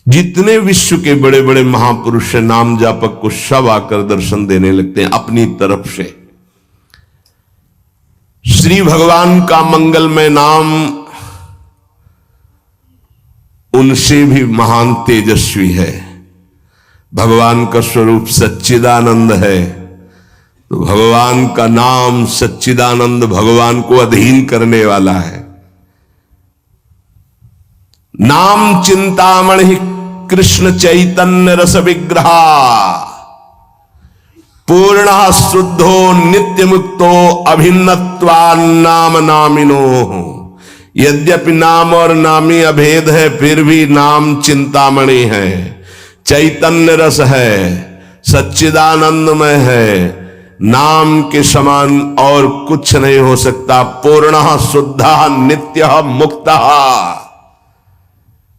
जितने विश्व के बड़े बड़े महापुरुष नाम जापक को सब आकर दर्शन देने लगते हैं अपनी तरफ से। श्री भगवान का मंगलमय नाम उनसे भी महान तेजस्वी है। भगवान का स्वरूप सच्चिदानंद है, तो भगवान का नाम सच्चिदानंद भगवान को अधीन करने वाला है। नाम चिंतामणि कृष्ण चैतन्य रस विग्रहा पूर्ण शुद्धो नित्य मुक्तो अभिन्नत्वान्नाम नामिनो। यद्यपि नाम और नामी अभेद है, फिर भी नाम चिंतामणि है, चैतन्य रस है, सच्चिदानंदमय है। नाम के समान और कुछ नहीं हो सकता। पूर्ण शुद्ध नित्य मुक्त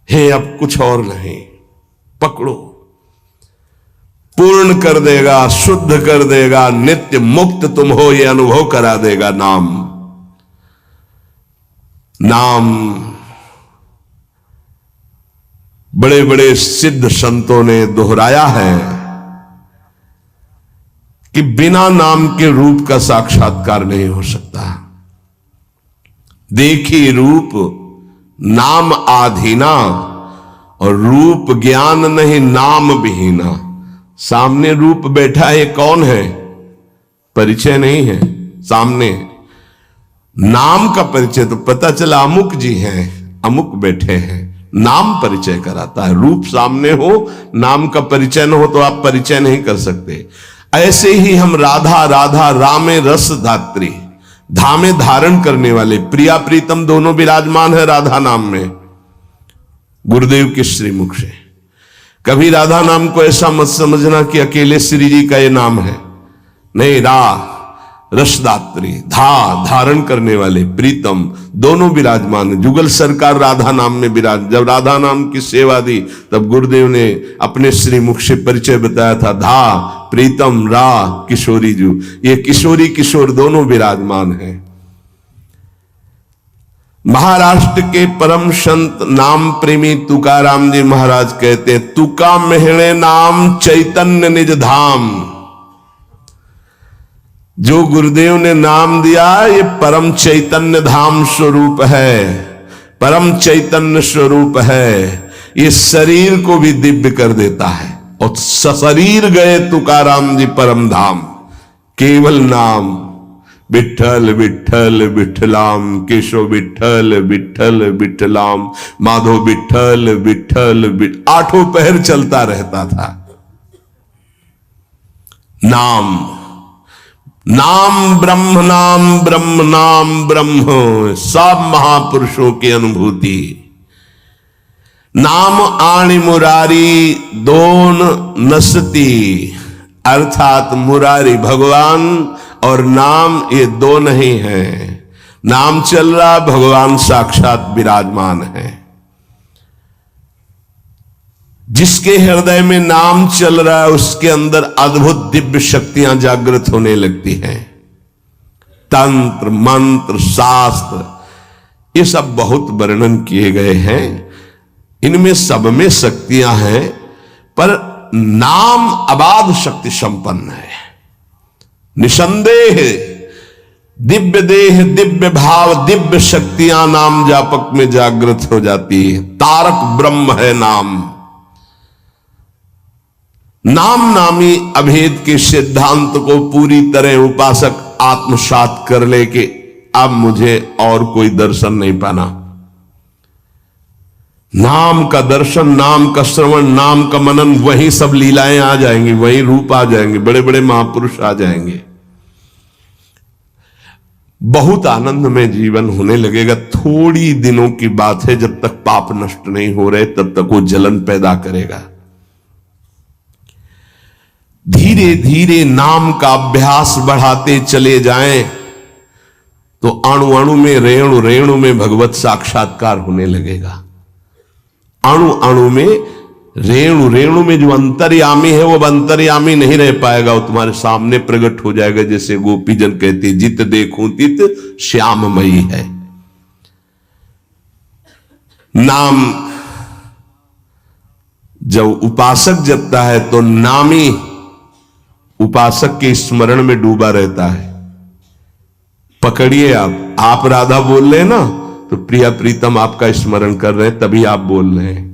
है, अब कुछ और नहीं। पकड़ो, पूर्ण कर देगा, शुद्ध कर देगा, नित्य मुक्त तुम हो यह अनुभव करा देगा नाम। नाम बड़े बड़े सिद्ध संतों ने दोहराया है कि बिना नाम के रूप का साक्षात्कार नहीं हो सकता। देखी रूप नाम आधीना और रूप ज्ञान नहीं नाम विहीना। सामने रूप बैठा है, कौन है? परिचय नहीं है सामने। नाम का परिचय तो पता चला अमुक जी हैं, अमुक बैठे हैं। नाम परिचय कराता है। रूप सामने हो, नाम का परिचय न हो तो आप परिचय नहीं कर सकते। ऐसे ही हम राधा राधा रामे रस धात्री, धामे धारण करने वाले, प्रिया प्रीतम दोनों विराजमान है राधा नाम में, गुरुदेव के श्रीमुख से। कभी राधा नाम को ऐसा मत समझना कि अकेले श्री जी का ये नाम है, नहीं। रसदात्री, धारण करने वाले, प्रीतम दोनों विराजमान है। जुगल सरकार राधा नाम में विराज। जब राधा नाम की सेवा दी तब गुरुदेव ने अपने श्रीमुख से परिचय बताया था। प्रीतम किशोरी जू, ये किशोरी किशोर दोनों विराजमान हैं। महाराष्ट्र के परम संत नाम प्रेमी तुकाराम जी महाराज कहते हैं, तुका मेहणे नाम चैतन्य निज धाम। जो गुरुदेव ने नाम दिया ये परम चैतन्य धाम स्वरूप है, परम चैतन्य स्वरूप है। ये शरीर को भी दिव्य कर देता है। और सशरीर गए तुकाराम जी परम धाम, केवल नाम। विठ्ठल विठ्ठल विठ्ठलाम, केशव विठ्ठल विठ्ठल विठ्ठलाम, माधव विठ्ठल विठ्ठल आठों पहर चलता रहता था। नाम नाम ब्रह्म, नाम ब्रह्म, नाम ब्रह्म, सब महापुरुषों की अनुभूति। नाम आणी मुरारी दोन नसती, अर्थात मुरारी भगवान और नाम ये दो नहीं है। नाम चल रहा, भगवान साक्षात विराजमान है। जिसके हृदय में नाम चल रहा है उसके अंदर अद्भुत दिव्य शक्तियां जागृत होने लगती हैं। तंत्र मंत्र शास्त्र ये सब बहुत वर्णन किए गए हैं। इनमें सब में शक्तियां हैं, पर नाम अबाध शक्ति संपन्न है। निसंदेह दिव्य देह, दिव्य भाव, दिव्य शक्तियां नाम जापक में जागृत हो जाती है। तारक ब्रह्म है नाम। नाम नामी अभेद के सिद्धांत को पूरी तरह उपासक आत्मसात कर ले कि अब मुझे और कोई दर्शन नहीं पाना। नाम का दर्शन, नाम का श्रवण, नाम का मनन, वही सब लीलाएं आ जाएंगी, वही रूप आ जाएंगे, बड़े बड़े महापुरुष आ जाएंगे। बहुत आनंद में जीवन होने लगेगा। थोड़ी दिनों की बात है, जब तक पाप नष्ट नहीं हो रहे तब तक वो जलन पैदा करेगा। धीरे धीरे नाम का अभ्यास बढ़ाते चले जाएं तो अणु अणु में, रेणु रेणु में भगवत साक्षात्कार होने लगेगा। अणु अणु में, रेणु रेणु में जो अंतर्यामी है वो अंतर्यामी नहीं रह पाएगा, वो तुम्हारे सामने प्रकट हो जाएगा। जैसे गोपीजन कहते, जित देखूं तित श्याममयी है। नाम जब उपासक जपता है तो नामी उपासक के स्मरण में डूबा रहता है। पकड़िए, आप राधा बोल रहे हैं ना, तो प्रिया प्रीतम आपका स्मरण कर रहे हैं, तभी आप बोल रहे हैं।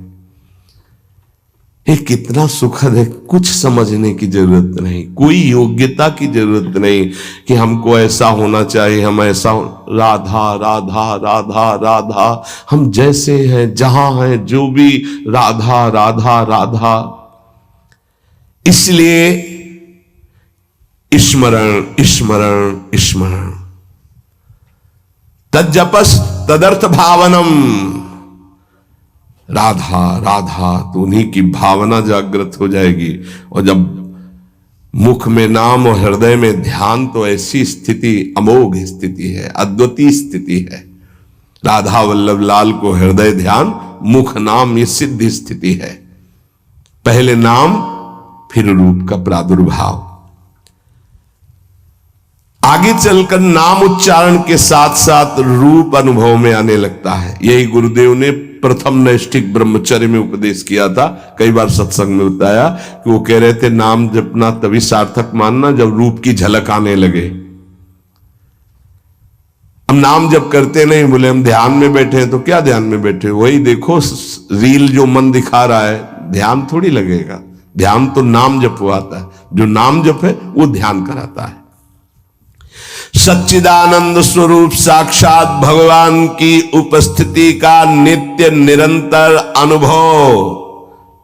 ये कितना सुखद है। कुछ समझने की जरूरत नहीं, कोई योग्यता की जरूरत नहीं कि हमको ऐसा होना चाहिए, हम ऐसा राधा राधा राधा राधा, हम जैसे हैं जहां हैं जो भी राधा राधा राधा। इसलिए स्मरण स्मरण स्मरण, तज्जपस तदर्थ भावनम, राधा राधा, तो उन्हीं की भावना जागृत हो जाएगी। और जब मुख में नाम और हृदय में ध्यान, तो ऐसी स्थिति अमोघ स्थिति है, अद्वितीय स्थिति है। राधा वल्लभ लाल को हृदय ध्यान, मुख नाम, ये सिद्ध स्थिति है। पहले नाम फिर रूप का प्रादुर्भाव। आगे चलकर नाम उच्चारण के साथ साथ रूप अनुभव में आने लगता है। यही गुरुदेव ने प्रथम नैष्ठिक ब्रह्मचर्य में उपदेश किया था। कई बार सत्संग में बताया कि वो कह रहे थे नाम जपना तभी सार्थक मानना जब रूप की झलक आने लगे। हम नाम जप करते नहीं, बोले हम ध्यान में बैठे हैं, तो क्या ध्यान में बैठे, वही देखो रील जो मन दिखा रहा है, ध्यान थोड़ी लगेगा। ध्यान तो नाम जपवाता है, जो नाम जप है वो ध्यान कराता है। सच्चिदानंद स्वरूप साक्षात भगवान की उपस्थिति का नित्य निरंतर अनुभव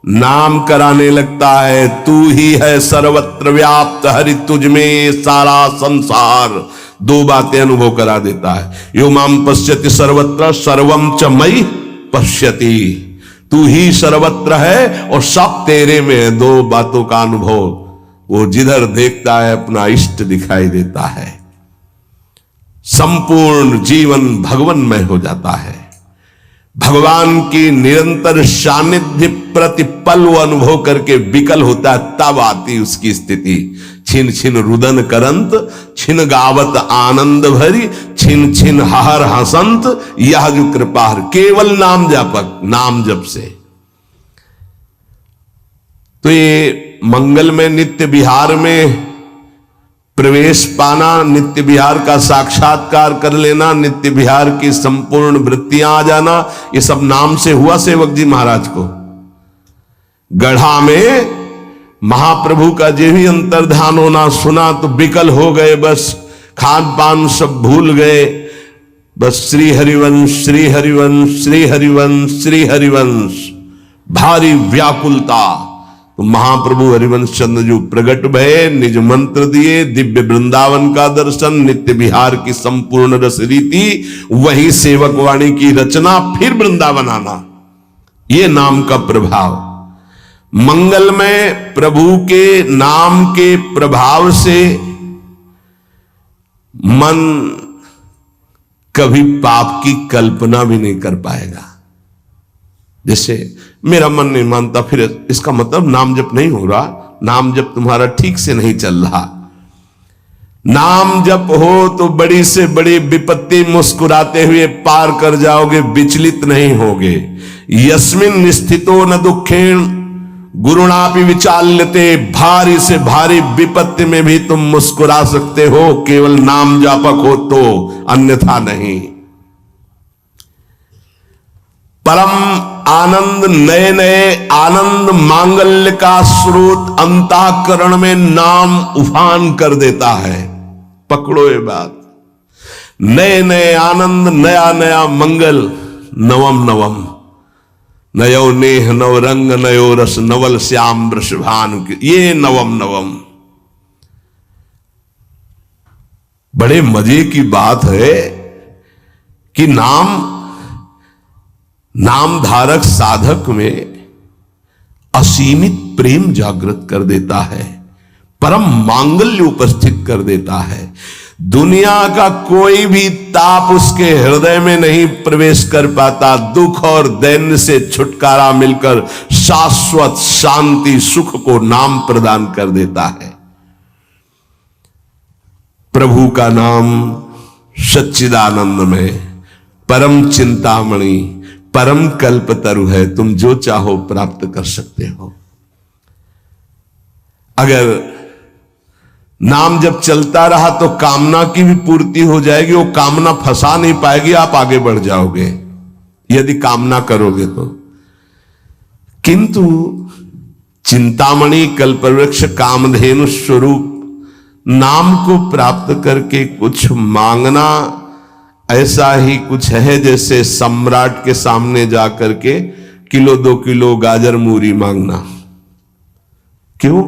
नाम कराने लगता है। तू ही है सर्वत्र व्याप्त, हरि तुझ में सारा संसार। दो बातें अनुभव करा देता है। यो माम पश्यति सर्वत्र सर्वम च मयि पश्यति, तू ही सर्वत्र है और सब तेरे में है। दो बातों का अनुभव, वो जिधर देखता है अपना इष्ट दिखाई देता है। संपूर्ण जीवन भगवन्मय हो जाता है। भगवान की निरंतर सानिध्य प्रतिपल वो अनुभव करके विकल होता है, तब आती उसकी स्थिति। छिन छिन रुदन करंत, छिन गावत आनंद भरी, छिन छिन हर हसंत, यह जो कृपा केवल नाम जापक, नाम जप से। तो ये मंगल में नित्य विहार में प्रवेश पाना, नित्य विहार का साक्षात्कार कर लेना, नित्य विहार की संपूर्ण वृत्तियां आ जाना, ये सब नाम से हुआ सेवक जी महाराज को। गढ़ा में महाप्रभु का जो भी अंतर्ध्यान होना सुना तो विकल हो गए, बस खान पान सब भूल गए। बस श्री हरिवंश श्री हरिवंश श्री हरिवंश श्री हरिवंश, भारी व्याकुलता। तो महाप्रभु हरिवंश चंद्र जो प्रगट भये, निज मंत्र दिए, दिव्य वृंदावन का दर्शन, नित्य विहार की संपूर्ण रस रीति, वही सेवक वाणी की रचना, फिर वृंदावन आना, ये नाम का प्रभाव। मंगल में प्रभु के नाम के प्रभाव से मन कभी पाप की कल्पना भी नहीं कर पाएगा। जैसे मेरा मन नहीं मानता, फिर इसका मतलब नाम जप नहीं हो रहा, नाम जप तुम्हारा ठीक से नहीं चल रहा। नाम जप हो तो बड़ी से बड़ी विपत्ति मुस्कुराते हुए पार कर जाओगे, विचलित नहीं होगे। यस्मिन स्थितो न दुखेण गुरुणापि विचाल्यते, भारी से भारी विपत्ति में भी तुम मुस्कुरा सकते हो, केवल नाम जापक हो तो, अन्यथा नहीं। परम आनंद, नए नए आनंद मांगल्य का स्रोत अंतःकरण में नाम उफान कर देता है। पकड़ो ये बात, नए नए आनंद, नया नया मंगल, नवम नवम, नयो नेह नव रंग नयो रस, नवल श्याम वृषभान, ये नवम नवम। बड़े मजे की बात है कि नाम धारक साधक में असीमित प्रेम जागृत कर देता है, परम मांगल्य उपस्थित कर देता है। दुनिया का कोई भी ताप उसके हृदय में नहीं प्रवेश कर पाता। दुख और दैन्य से छुटकारा मिलकर शाश्वत शांति सुख को नाम प्रदान कर देता है। प्रभु का नाम सच्चिदानंद में, परम चिंतामणि, परम कल्पतरु है, तुम जो चाहो प्राप्त कर सकते हो। अगर नाम जब चलता रहा तो कामना की भी पूर्ति हो जाएगी, वो कामना फंसा नहीं पाएगी, आप आगे बढ़ जाओगे यदि कामना करोगे तो। किंतु चिंतामणि, कल्पवृक्ष, कामधेनु स्वरूप नाम को प्राप्त करके कुछ मांगना ऐसा ही कुछ है जैसे सम्राट के सामने जाकर के किलो 2 किलो गाजर मूरी मांगना। क्यों?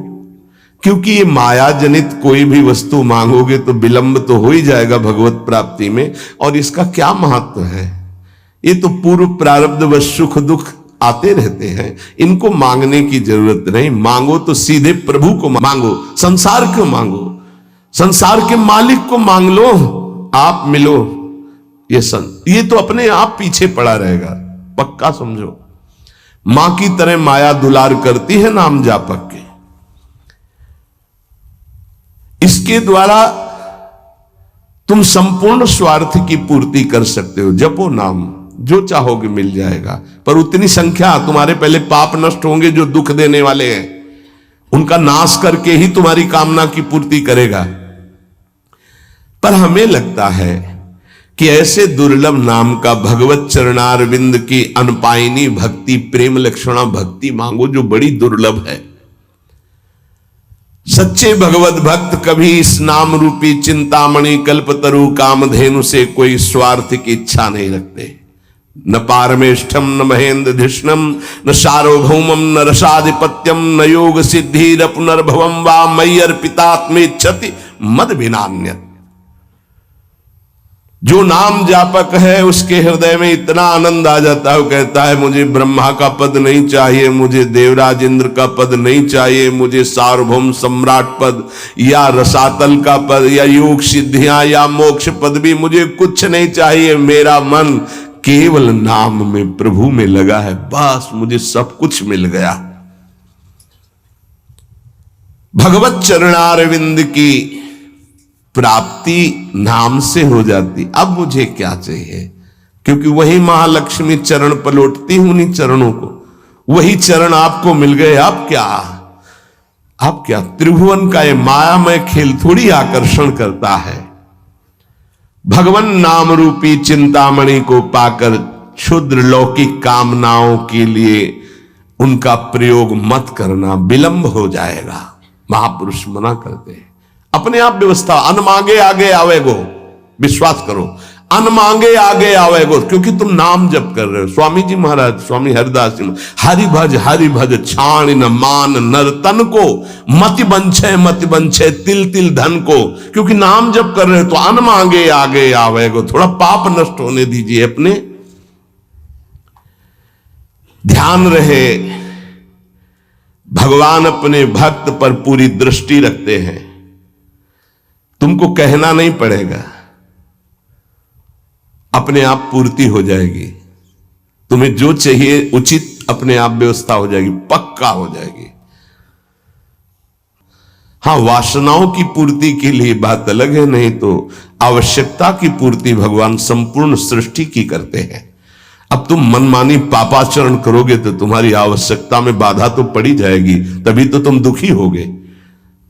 क्योंकि ये माया जनित कोई भी वस्तु मांगोगे तो विलंब तो हो ही जाएगा भगवत प्राप्ति में, और इसका क्या महत्व है? ये तो पूर्व प्रारब्ध व सुख दुख आते रहते हैं, इनको मांगने की जरूरत नहीं। मांगो तो सीधे प्रभु को मांगो, संसार क्यों मांगो? संसार के मालिक को मांग लो, आप मिलो। ये तो अपने आप पीछे पड़ा रहेगा, पक्का समझो। मां की तरह माया दुलार करती है नाम जापक के। इसके द्वारा तुम संपूर्ण स्वार्थ की पूर्ति कर सकते हो। जपो नाम, जो चाहोगे मिल जाएगा, पर उतनी संख्या तुम्हारे पहले पाप नष्ट होंगे जो दुख देने वाले हैं, उनका नाश करके ही तुम्हारी कामना की पूर्ति करेगा। पर हमें लगता है कि ऐसे दुर्लभ नाम का भगवत चरणारविंद की अनपायनी भक्ति, प्रेम लक्षणा भक्ति मांगो जो बड़ी दुर्लभ है। सच्चे भगवत भक्त कभी इस नाम रूपी चिंतामणि, कल्पतरु, कामधेनु से कोई स्वार्थ की इच्छा नहीं रखते। न पारमेष्ठम, न महेंद्र धिष्णम, न सार्वभौमम, न रसाधिपत्यम, न योग सिद्धि पुनर्भवम वा मयि अर्पितात्मेच्छति मद विनान्यत। जो नाम जापक है उसके हृदय में इतना आनंद आ जाता है, वो कहता है मुझे ब्रह्मा का पद नहीं चाहिए, मुझे देवराज इंद्र का पद नहीं चाहिए, मुझे सार्वभौम सम्राट पद या रसातल का पद या योग सिद्धियां या मोक्ष पद भी मुझे कुछ नहीं चाहिए। मेरा मन केवल नाम में, प्रभु में लगा है, बस मुझे सब कुछ मिल गया। भगवत चरणारविंद की प्राप्ति नाम से हो जाती। अब मुझे क्या चाहिए? क्योंकि वही महालक्ष्मी चरण पलटती हूं उन्हीं चरणों को, वही चरण आपको मिल गए। अब क्या त्रिभुवन का ये मायामय खेल थोड़ी आकर्षण करता है। भगवान नाम रूपी चिंतामणि को पाकर क्षुद्र लौकिक कामनाओं के लिए उनका प्रयोग मत करना, विलंब हो जाएगा। महापुरुष मना करते हैं। अपने आप व्यवस्था, अन मांगे आगे आवेगो, विश्वास करो, अन मांगे आगे आवेगो, क्योंकि तुम नाम जप कर रहे हो। स्वामी जी महाराज, स्वामी हरिदास जी, हरि भज छाण न मान नर तन को, मति बंछे तिल तिल धन को। क्योंकि नाम जप कर रहे हो तो अन मांगे आगे आवेगो। थोड़ा पाप नष्ट होने दीजिए अपने। ध्यान रहे, भगवान अपने भक्त पर पूरी दृष्टि रखते हैं। तुमको कहना नहीं पड़ेगा, अपने आप पूर्ति हो जाएगी। तुम्हें जो चाहिए उचित अपने आप व्यवस्था हो जाएगी, पक्का हो जाएगी। हां, वासनाओं की पूर्ति के लिए बात अलग है, नहीं तो आवश्यकता की पूर्ति भगवान संपूर्ण सृष्टि की करते हैं। अब तुम मनमानी पापाचरण करोगे तो तुम्हारी आवश्यकता में बाधा तो पड़ी जाएगी, तभी तो तुम दुखी होगे।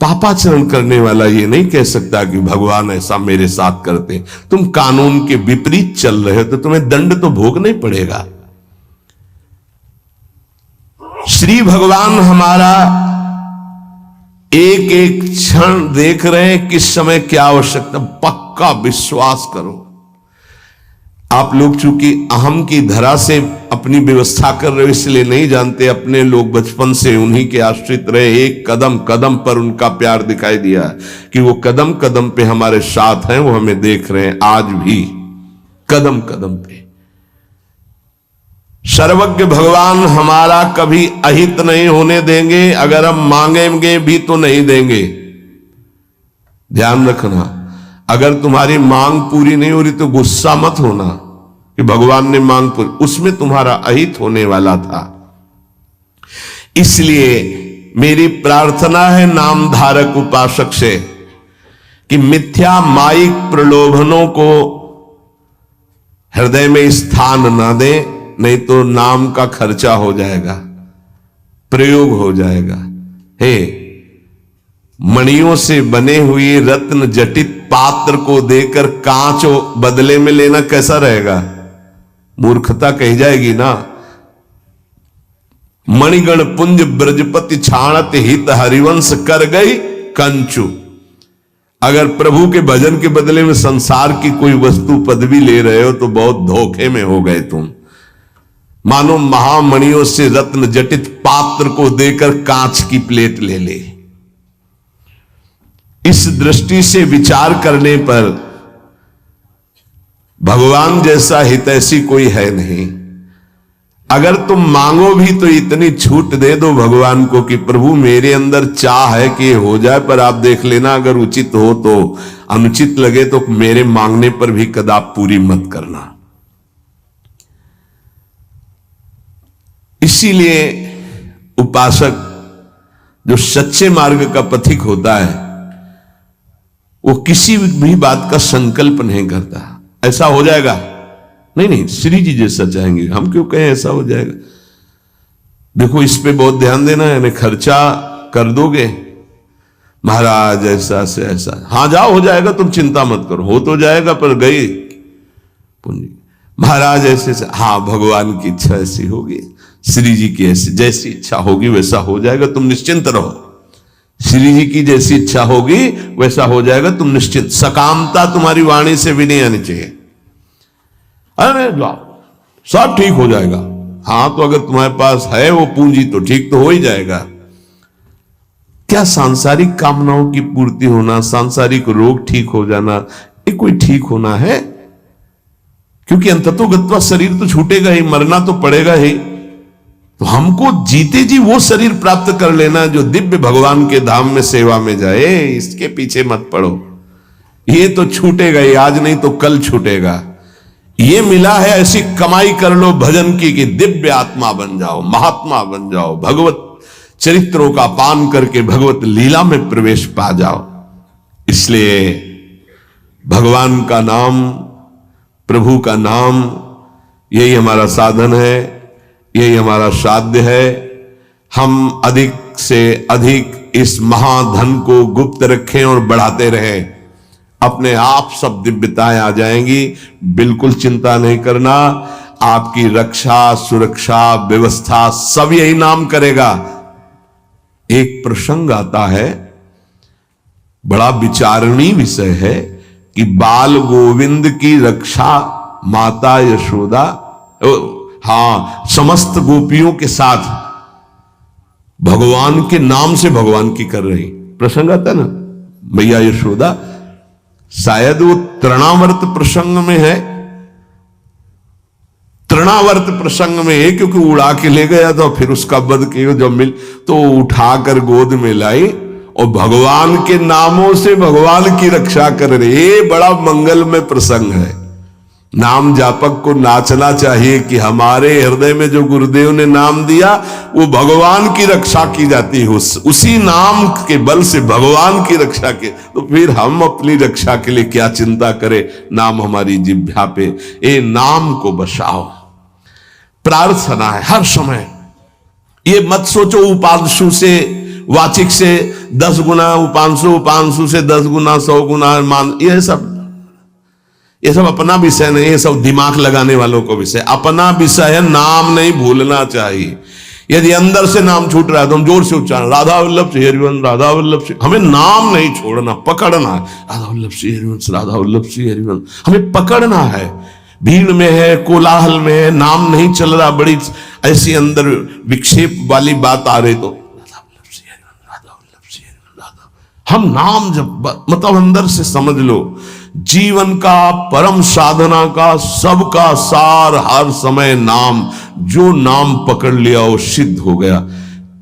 पापाचरण करने वाला ये नहीं कह सकता कि भगवान ऐसा मेरे साथ करते। तुम कानून के विपरीत चल रहे हो तो तुम्हें दंड तो भोगना ही पड़ेगा। श्री भगवान हमारा एक एक क्षण देख रहे हैं, किस समय क्या आवश्यकता। पक्का विश्वास करो। आप लोग चूंकि अहम की धरा से अपनी व्यवस्था कर रहे हो इसलिए नहीं जानते, अपने लोग बचपन से उन्हीं के आश्रित रहे। एक कदम कदम पर उनका प्यार दिखाई दिया कि वो कदम कदम पे हमारे साथ हैं, वो हमें देख रहे हैं आज भी, कदम कदम पे। सर्वज्ञ भगवान हमारा कभी अहित नहीं होने देंगे, अगर हम मांगेंगे भी तो नहीं देंगे। ध्यान रखना, अगर तुम्हारी मांग पूरी नहीं हो रही तो गुस्सा मत होना कि भगवान ने मांग पूरी, उसमें तुम्हारा अहित होने वाला था। इसलिए मेरी प्रार्थना है नाम धारक उपासक से कि मिथ्या माइक प्रलोभनों को हृदय में स्थान न दे, नहीं तो नाम का खर्चा हो जाएगा, प्रयोग हो जाएगा। हे, मणियों से बने हुए रत्न जटित पात्र को देकर कांच बदले में लेना कैसा रहेगा? मूर्खता कही जाएगी ना। मणिगण पुंज ब्रजपति छाणत हित हरिवंश कर गई कंचु। अगर प्रभु के भजन के बदले में संसार की कोई वस्तु पदवी ले रहे हो तो बहुत धोखे में हो गए तुम। मानो महामणियों से रत्न जटित पात्र को देकर कांच की प्लेट ले ले। इस दृष्टि से विचार करने पर भगवान जैसा हितैषी कोई है नहीं। अगर तुम मांगो भी तो इतनी छूट दे दो भगवान को कि प्रभु मेरे अंदर चाह है कि हो जाए, पर आप देख लेना अगर उचित हो तो, अनुचित लगे तो मेरे मांगने पर भी कदाप पूरी मत करना। इसीलिए उपासक जो सच्चे मार्ग का पथिक होता है वो किसी भी बात का संकल्प नहीं करता ऐसा हो जाएगा, नहीं नहीं श्री जी जैसा चाहेंगे, हम क्यों कहें ऐसा हो जाएगा। देखो इस पे बहुत ध्यान देना है, यानी खर्चा कर दोगे महाराज ऐसा से ऐसा, हाँ जाओ हो जाएगा, तुम चिंता मत करो, हो तो जाएगा पर गई पूंजी। महाराज ऐसे से, हाँ भगवान की इच्छा ऐसी होगी, श्री जी की ऐसी जैसी इच्छा होगी वैसा हो जाएगा, तुम निश्चिंत रहो। श्री जी की जैसी इच्छा होगी वैसा हो जाएगा, तुम निश्चिंत। सकामता तुम्हारी वाणी से भी नहीं आनी चाहिए। अरे जाओ सब ठीक हो जाएगा। हाँ तो अगर तुम्हारे पास है वो पूंजी तो ठीक तो हो ही जाएगा। क्या सांसारिक कामनाओं की पूर्ति होना, सांसारिक रोग ठीक हो जाना, ये कोई ठीक होना है? क्योंकि अंततोगत्वा शरीर तो छूटेगा ही, मरना तो पड़ेगा ही। तो हमको जीते जी वो शरीर प्राप्त कर लेना जो दिव्य भगवान के धाम में सेवा में जाए, इसके पीछे मत पड़ो। ये तो छूटेगा ही, आज नहीं तो कल छूटेगा। ये मिला है ऐसी कमाई कर लो भजन की कि दिव्य आत्मा बन जाओ, महात्मा बन जाओ, भगवत चरित्रों का पान करके भगवत लीला में प्रवेश पा जाओ। इसलिए भगवान का नाम, प्रभु का नाम, यही हमारा साधन है, यही हमारा साध्य है। हम अधिक से अधिक इस महाधन को गुप्त रखें और बढ़ाते रहें, अपने आप सब दिव्यताएं आ जाएंगी। बिल्कुल चिंता नहीं करना, आपकी रक्षा सुरक्षा व्यवस्था सब यही नाम करेगा। एक प्रसंग आता है, बड़ा विचारणीय विषय है कि बाल गोविंद की रक्षा माता यशोदा, हाँ समस्त गोपियों के साथ भगवान के नाम से भगवान की कर रही। प्रसंग आता है ना, मैया यशोदा, शायद वो तृणावर्त प्रसंग में है, तृणावर्त प्रसंग में है, क्योंकि उड़ा के ले गया था, फिर उसका वध किया, जब मिल तो उठाकर गोद में लाई और भगवान के नामों से भगवान की रक्षा कर रही। ये बड़ा मंगलमय प्रसंग है। नाम जापक को नाचना चाहिए कि हमारे हृदय में जो गुरुदेव ने नाम दिया वो भगवान की रक्षा की जाती है, उसी नाम के बल से भगवान की रक्षा के। तो फिर हम अपनी रक्षा के लिए क्या चिंता करें, नाम हमारी जिह्वा पे, ये नाम को बसाओ। प्रार्थना है हर समय, ये मत सोचो उपांशु से वाचिक से 10 गुना, उपांशु उपांशु से 10 गुना 100 गुना मान, ये सब अपना विषय नहीं, ये सब दिमाग लगाने वालों को विषय। अपना विषय है नाम नहीं भूलना चाहिए। यदि अंदर से नाम छूट रहा है तो हम जोर से उच्चारण, राधा वल्लभ श्री हरिवंश, राधा वल्लभ श्री, हमें नाम नहीं छोड़ना, पकड़ना है। राधा वल्लभ श्री हरिवंश, राधा वल्लभ श्री हरिवंश, हमें पकड़ना है। भीड़ में है, कोलाहल में है, नाम नहीं चल रहा, बड़ी ऐसी अंदर विक्षेप वाली बात आ रही तो राधा वल्लभ श्री हरिवंश, राधा वल्लभ श्री हरिवंश, राधा। हम नाम जब मतलब अंदर से समझ लो, जीवन का परम साधना का सबका सार हर समय नाम। जो नाम पकड़ लिया वो सिद्ध हो गया।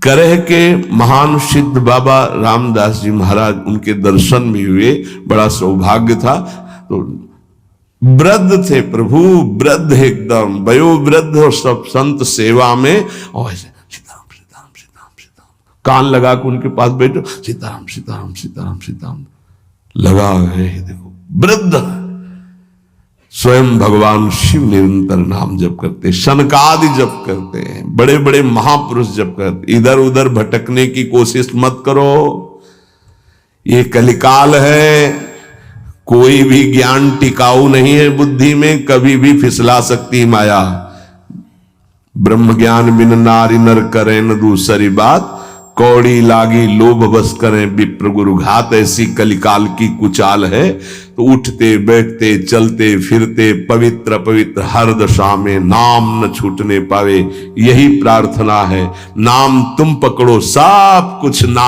करह के महान सिद्ध बाबा रामदास जी महाराज, उनके दर्शन भी हुए, बड़ा सौभाग्य था। तो वृद्ध थे प्रभु, वृद्ध एकदम वयोवृद्ध, और सब संत सेवा में, और ऐसे सीताराम सीताराम सीताराम सीताराम, कान लगा के उनके पास बैठो, सीताराम सीताराम सीताराम सीताराम लगा गए। देखो वृद्ध स्वयं भगवान शिव निरंतर नाम जप करते, शनकादि जप करते हैं, बड़े बड़े महापुरुष जप करते। इधर उधर भटकने की कोशिश मत करो, ये कलिकाल है। कोई भी ज्ञान टिकाऊ नहीं है बुद्धि में, कभी भी फिसला सकती माया। ब्रह्म ज्ञान बिन नारी नर करें न दूसरी बात, कौड़ी लागी लोभ बस करें विप्र गुरु घात। ऐसी कलिकाल की कुचाल है, तो उठते बैठते चलते फिरते पवित्र पवित्र हर दशा में नाम न छूटने पावे, यही प्रार्थना है। नाम तुम पकड़ो, सब कुछ नाम